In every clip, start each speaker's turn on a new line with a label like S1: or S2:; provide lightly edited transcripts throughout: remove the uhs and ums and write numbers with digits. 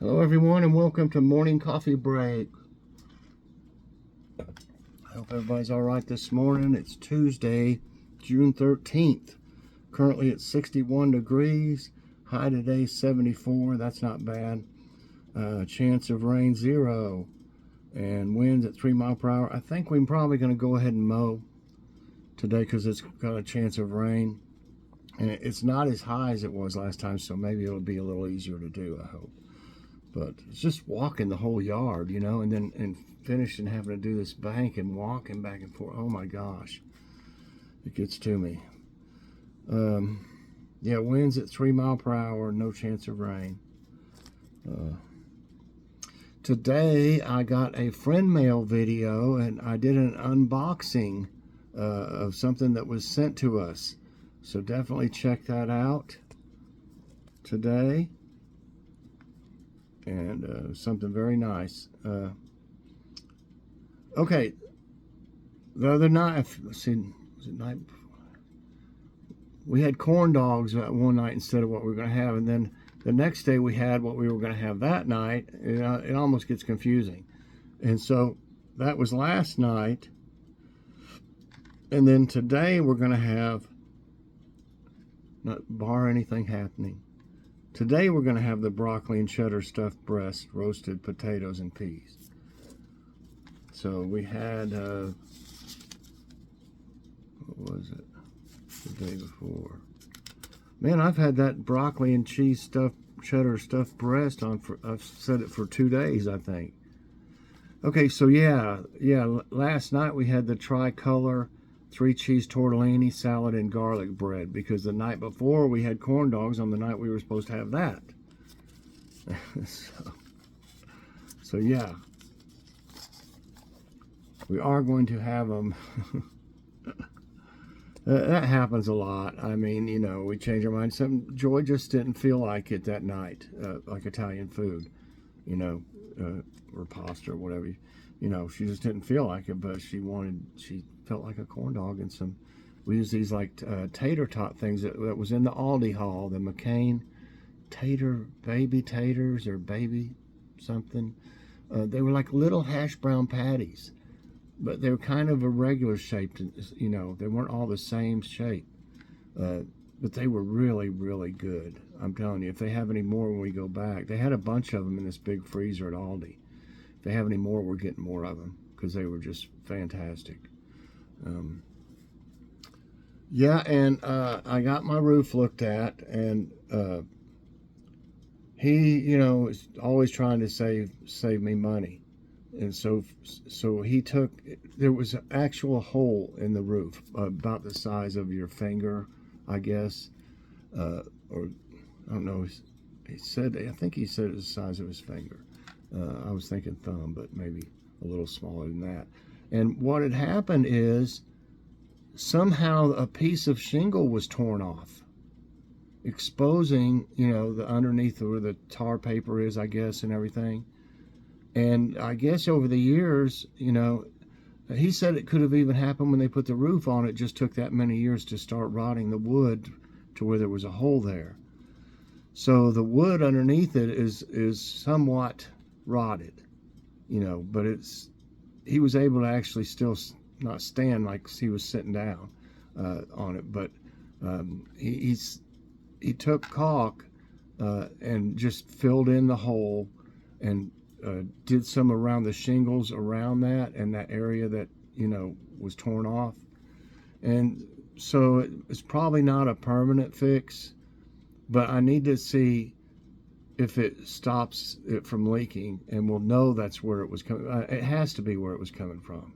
S1: Hello everyone and welcome to Morning Coffee Break. I hope everybody's alright this morning. It's Tuesday, June 13th. Currently it's 61 degrees. High today 74. That's not bad. Chance of rain 0. And winds at 3 miles per hour. I think we're probably going to go ahead and mow today because it's got a chance of rain. And it's not as high as it was last time, so maybe it'll be a little easier to do, I hope. But it's just walking the whole yard, you know, and finishing having to do this bank and walking back and forth. Oh my gosh, it gets to me. Yeah, winds at 3 miles per hour, no chance of rain. Today I got a friend mail video and I did an unboxing of something that was sent to us. So definitely check that out today. And something very nice. Okay, the other night, let's see, was it night before? We had corn dogs one night instead of what we were going to have, and then the next day we had what we were going to have that night. It almost gets confusing. And so that was last night, and then today we're going to have, not bar anything happening, today we're going to have the broccoli and cheddar stuffed breast, roasted potatoes and peas. So we had, what was it, the day before? Man, I've had that broccoli and cheese stuffed, cheddar stuffed breast on for, I've said it for 2 days, I think. Okay, so yeah, last night we had the tricolor 3-cheese tortellini salad and garlic bread, because the night before we had corn dogs on the night we were supposed to have that. so yeah, we are going to have them. That happens a lot. I mean, you know, we change our minds. Joy just didn't feel like it that night, like Italian food, you know, or pasta or whatever. You know, she just didn't feel like it, but she felt like a corn dog and some. We use these like tater tot things that was in the Aldi haul, the McCain baby taters or baby something. They were like little hash brown patties, but they were kind of irregular shaped. You know, they weren't all the same shape, but they were really, really good. I'm telling you, if they have any more when we go back, they had a bunch of them in this big freezer at Aldi. If they have any more, we're getting more of them because they were just fantastic. Yeah, and I got my roof looked at, and he, you know, is always trying to save me money, and so he took. There was an actual hole in the roof about the size of your finger, I guess, or I don't know. He said, I think he said it was the size of his finger. I was thinking thumb, but maybe a little smaller than that. And what had happened is somehow a piece of shingle was torn off, exposing, you know, the underneath where the tar paper is, I guess, and everything. And I guess over the years, you know, he said it could have even happened when they put the roof on. It just took that many years to start rotting the wood to where there was a hole there. So the wood underneath it is somewhat rotted, you know, but he was able to actually still not stand like he was sitting down on it, but he took caulk and just filled in the hole and did some around the shingles around that and that area that, you know, was torn off. And so it's probably not a permanent fix, but I need to see if it stops it from leaking, and we'll know that's where it was coming. It has to be where it was coming from,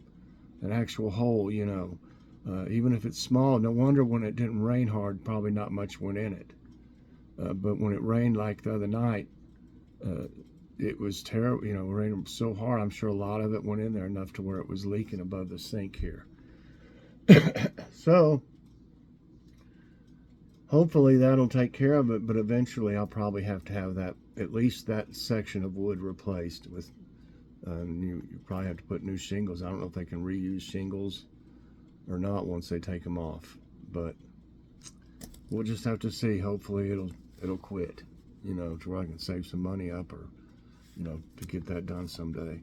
S1: an actual hole, you know. Even if it's small, no wonder when it didn't rain hard, probably not much went in it. But when it rained like the other night, it was terrible. You know, it rained so hard, I'm sure a lot of it went in there enough to where it was leaking above the sink here. So hopefully that'll take care of it, but eventually I'll probably have to have that, at least that section of wood replaced with, you probably have to put new shingles. I don't know if they can reuse shingles or not once they take them off, but we'll just have to see. Hopefully it'll quit, you know, to where I can save some money up or to get that done someday.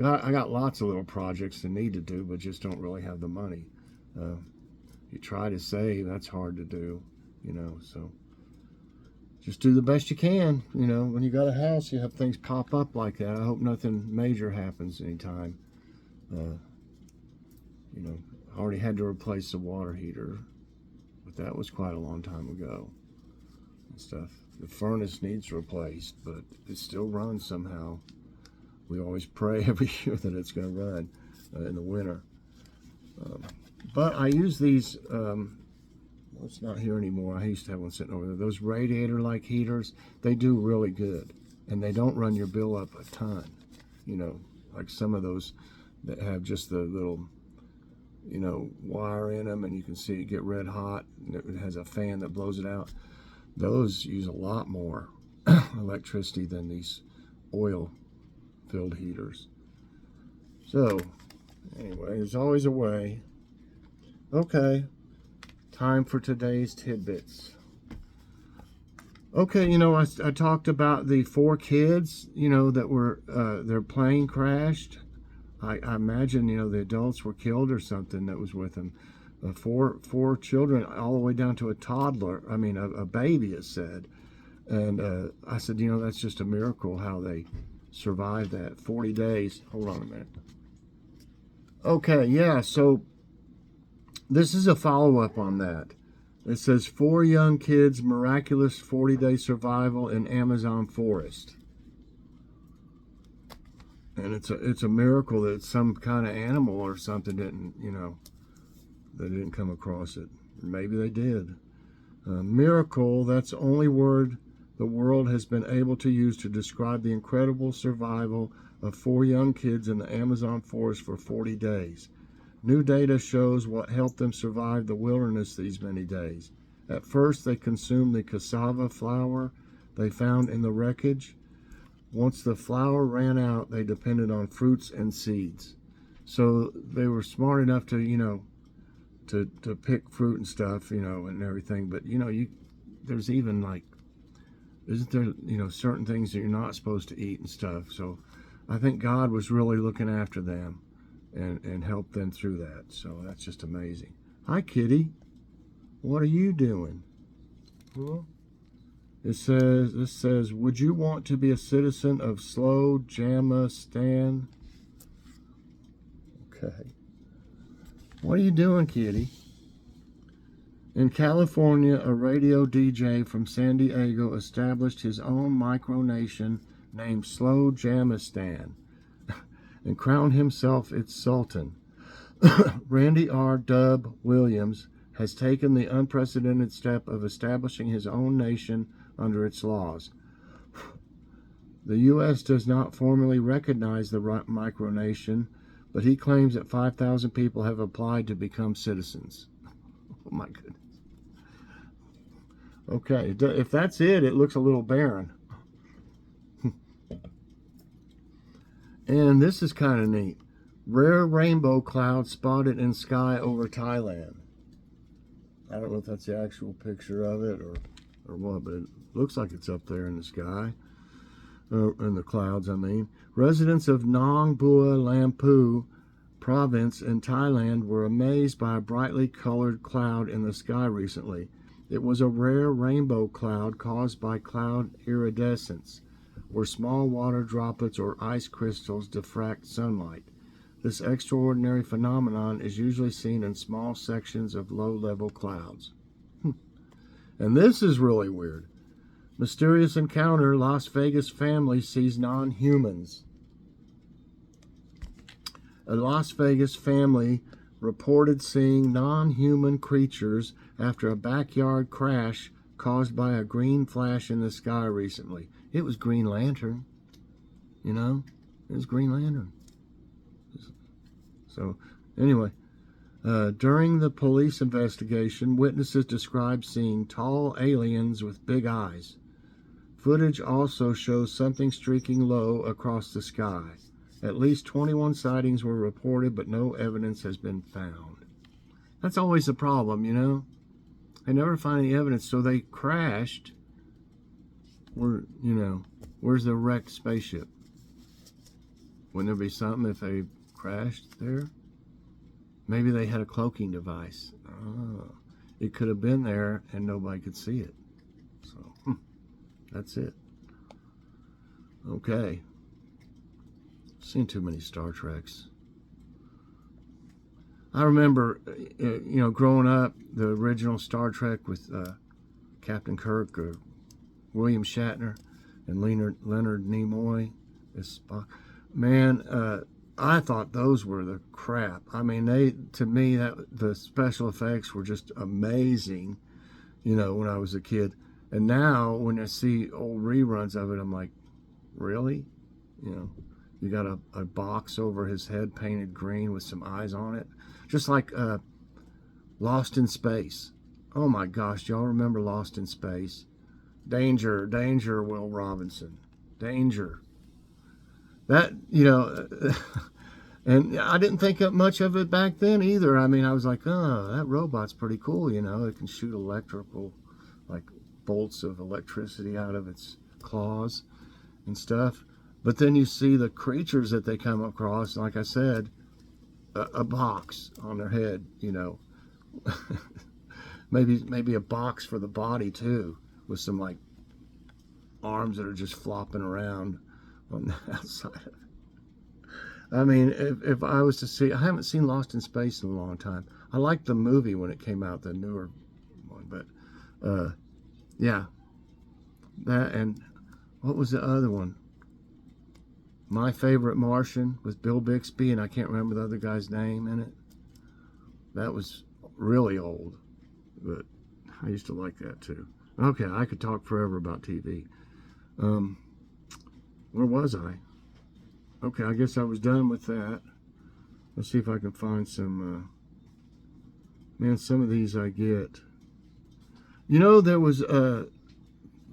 S1: I got lots of little projects to need to do, but just don't really have the money. You try to save, that's hard to do, so just do the best you can. When you got a house, you have things pop up like that. I hope nothing major happens anytime. I already had to replace the water heater, but that was quite a long time ago and stuff. The furnace needs replaced, but it still runs somehow. We always pray every year that it's going to run in the winter. But I use these, it's not here anymore. I used to have one sitting over there. Those radiator-like heaters, they do really good. And they don't run your bill up a ton. Like some of those that have just the little, wire in them, and you can see it get red hot, and it has a fan that blows it out. Those use a lot more electricity than these oil-filled heaters. So, anyway, there's always a way. Okay, time for today's tidbits. Okay, I talked about the 4 kids, that were, their plane crashed. I imagine, the adults were killed or something that was with them. 4 children, all the way down to a toddler. I mean, a baby, it said. And I said, that's just a miracle how they survived that. 40 days. Hold on a minute. Okay, yeah, so this is a follow-up on that. It says 4 young kids, miraculous 40-day survival in Amazon forest. And it's a miracle that some kind of animal or something didn't, they didn't come across it. Maybe they did. Miracle, that's the only word the world has been able to use to describe the incredible survival of 4 young kids in the Amazon forest for 40 days. New data shows what helped them survive the wilderness these many days. At first, they consumed the cassava flour they found in the wreckage. Once the flour ran out, they depended on fruits and seeds. So they were smart enough to, to pick fruit and stuff, and everything. But, there's even like, isn't there, certain things that you're not supposed to eat and stuff. So I think God was really looking after them and helped them through that. So that's just amazing. Hi, kitty. What are you doing? Huh? This says, would you want to be a citizen of Slow Jamistan? Okay. What are you doing, kitty? In California, a radio DJ from San Diego established his own micronation named Slow Jamistan and crowned himself its sultan. Randy R. Dub Williams has taken the unprecedented step of establishing his own nation under its laws. The U.S. does not formally recognize the micronation, but he claims that 5,000 people have applied to become citizens. Oh my goodness. Okay, if that's it, it looks a little barren. And this is kind of neat. Rare rainbow cloud spotted in sky over Thailand. I don't know if that's the actual picture of it or what, but it looks like it's up there in the sky. In the clouds, I mean. Residents of Nong Bua Lampu province in Thailand were amazed by a brightly colored cloud in the sky recently. It was a rare rainbow cloud caused by cloud iridescence, where small water droplets or ice crystals diffract sunlight. This extraordinary phenomenon is usually seen in small sections of low-level clouds. And this is really weird. Mysterious encounter, Las Vegas family sees non-humans. A Las Vegas family reported seeing non-human creatures after a backyard crash caused by a green flash in the sky recently. It was Green Lantern. It was Green Lantern. So, anyway, during the police investigation, witnesses described seeing tall aliens with big eyes. Footage also shows something streaking low across the sky. At least 21 sightings were reported, but no evidence has been found. That's always the problem, They never find any evidence, so they crashed. Where's the wrecked spaceship? Wouldn't there be something if they crashed there? Maybe they had a cloaking device. Oh, it could have been there and nobody could see it. So, that's it. Okay. Seen too many Star Treks. I remember, growing up, the original Star Trek with Captain Kirk or William Shatner and Leonard Nimoy as Spock. Man, I thought those were the crap. I mean, to me, the special effects were just amazing, when I was a kid. And now, when I see old reruns of it, I'm like, really? You got a box over his head painted green with some eyes on it. Just like Lost in Space. Oh my gosh, y'all remember Lost in Space? Danger, danger, Will Robinson. Danger. That, and I didn't think up much of it back then either. I mean, I was like, oh, that robot's pretty cool, It can shoot electrical, like bolts of electricity out of its claws and stuff. But then you see the creatures that they come across, like I said, a box on their head, maybe a box for the body too, with some like arms that are just flopping around on the outside of it. I mean, if I was to see, I haven't seen Lost in Space in a long time. I liked the movie when it came out, the newer one, but yeah, that, and what was the other one? My Favorite Martian with Bill Bixby, and I can't remember the other guy's name in it. That was really old, but I used to like that too. Okay, I could talk forever about TV. Where was I? Okay, I guess I was done with that. Let's see if I can find some. Man, some of these I get. There was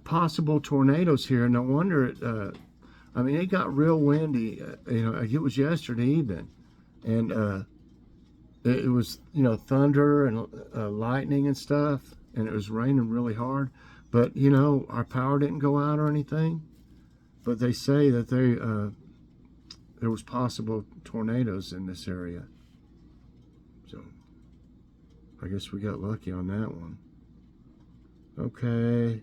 S1: possible tornadoes here. No wonder it. I mean, it got real windy. It was yesterday evening, and it was thunder and lightning and stuff, and it was raining really hard. But our power didn't go out or anything. But they say that there was possible tornadoes in this area. So I guess we got lucky on that one. Okay.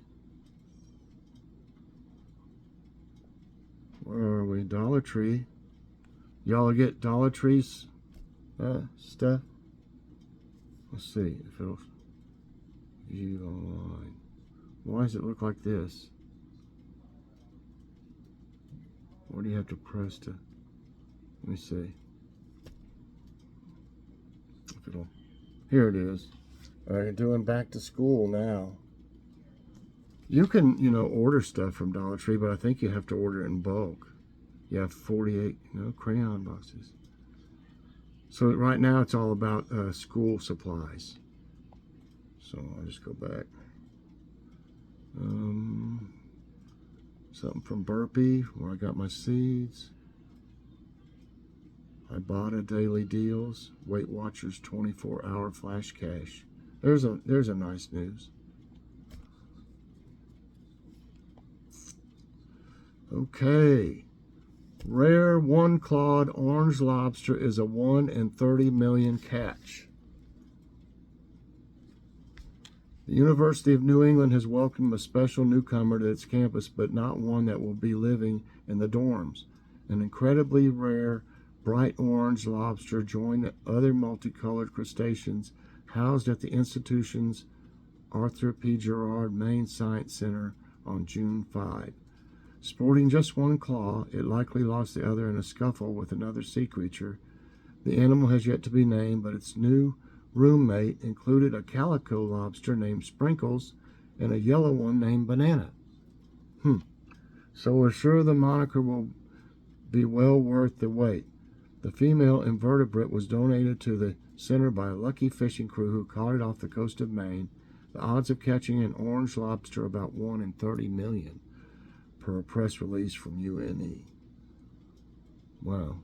S1: Where are we? Dollar Tree. Y'all get Dollar Tree's stuff? Let's see if it'll view online. Why does it look like this? Where do you have to press to? Let me see. If it'll. Here it is. You're doing back to school now. You can, order stuff from Dollar Tree, but I think you have to order it in bulk. You have 48, crayon boxes. So right now it's all about school supplies. So I'll just go back. Something from Burpee, where I got my seeds. Ibotta Daily Deals, Weight Watchers 24-hour flash cash. There's a nice news. Okay. Rare one-clawed orange lobster is a 1 in 30 million catch. The University of New England has welcomed a special newcomer to its campus, but not one that will be living in the dorms. An incredibly rare bright orange lobster joined the other multicolored crustaceans housed at the institution's Arthur P. Gerard Main Science Center on June 5. Sporting just one claw, it likely lost the other in a scuffle with another sea creature. The animal has yet to be named, but its new roommate included a calico lobster named Sprinkles and a yellow one named Banana. So we're sure the moniker will be well worth the wait. The female invertebrate was donated to the center by a lucky fishing crew who caught it off the coast of Maine. The odds of catching an orange lobster about 1 in 30 million. Per a press release from UNE. Wow.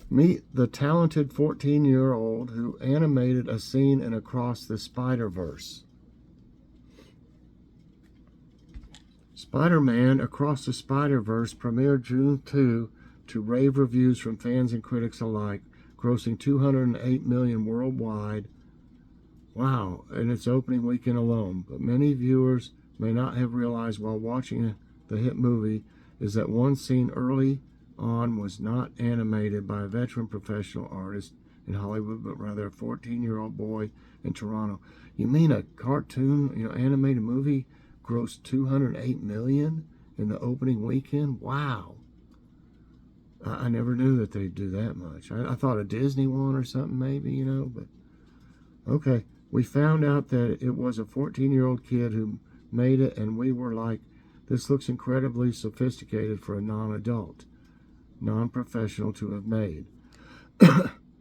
S1: Meet the talented 14-year-old who animated a scene in Across the Spider-Verse. Spider-Man Across the Spider-Verse premiered June 2 to rave reviews from fans and critics alike, grossing $208 million worldwide. Wow, in its opening weekend alone. But many viewers may not have realized while watching the hit movie is that one scene early on was not animated by a veteran professional artist in Hollywood, but rather a 14-year-old boy in Toronto. You mean a cartoon, animated movie grossed $208 million in the opening weekend? Wow. I never knew that they'd do that much. I thought a Disney one or something maybe, but okay. We found out that it was a 14-year-old kid who made it, and we were like, this looks incredibly sophisticated for a non-adult, non-professional to have made.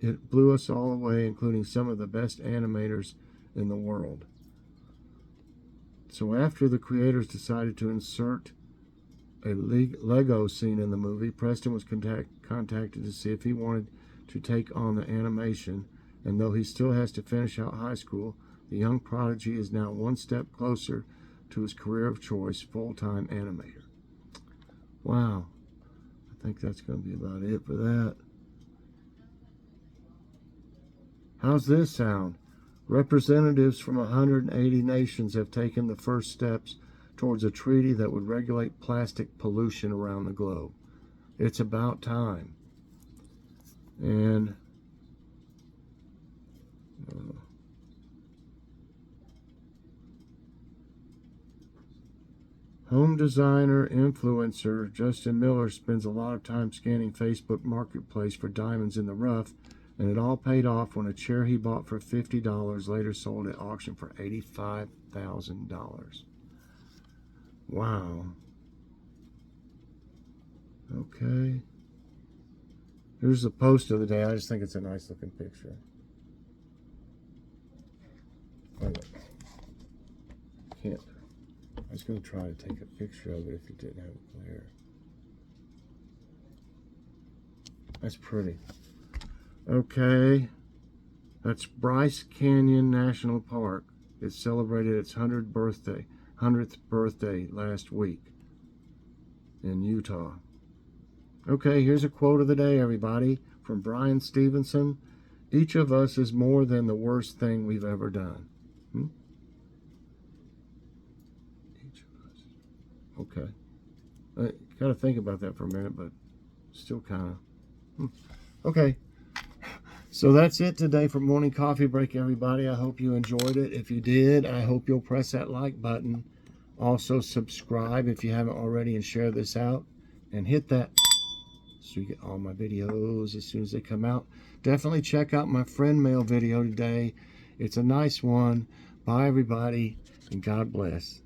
S1: It blew us all away, including some of the best animators in the world. So after the creators decided to insert a Lego scene in the movie, Preston was contacted to see if he wanted to take on the animation, and though he still has to finish out high school, the young prodigy is now one step closer to his career of choice, full-time animator. Wow. I think that's going to be about it for that. How's this sound? Representatives from 180 nations have taken the first steps towards a treaty that would regulate plastic pollution around the globe. It's about time. And home designer influencer Justin Miller spends a lot of time scanning Facebook Marketplace for diamonds in the rough, and it all paid off when a chair he bought for $50 later sold at auction for $85,000. Wow. Okay. Here's the post of the day. I just think it's a nice looking picture. Can't. I was going to try to take a picture of it if it didn't have it clear. That's pretty. Okay. That's Bryce Canyon National Park. It celebrated its 100th birthday last week in Utah. Okay, here's a quote of the day, everybody, from Brian Stevenson. Each of us is more than the worst thing we've ever done. Each of us. Okay. I got to think about that for a minute, but still kind of. Okay. So that's it today for Morning Coffee Break, everybody. I hope you enjoyed it. If you did, I hope you'll press that like button. Also, subscribe if you haven't already, and share this out. And hit that so you get all my videos as soon as they come out. Definitely check out my friend mail video today. It's a nice one. Bye, everybody, and God bless.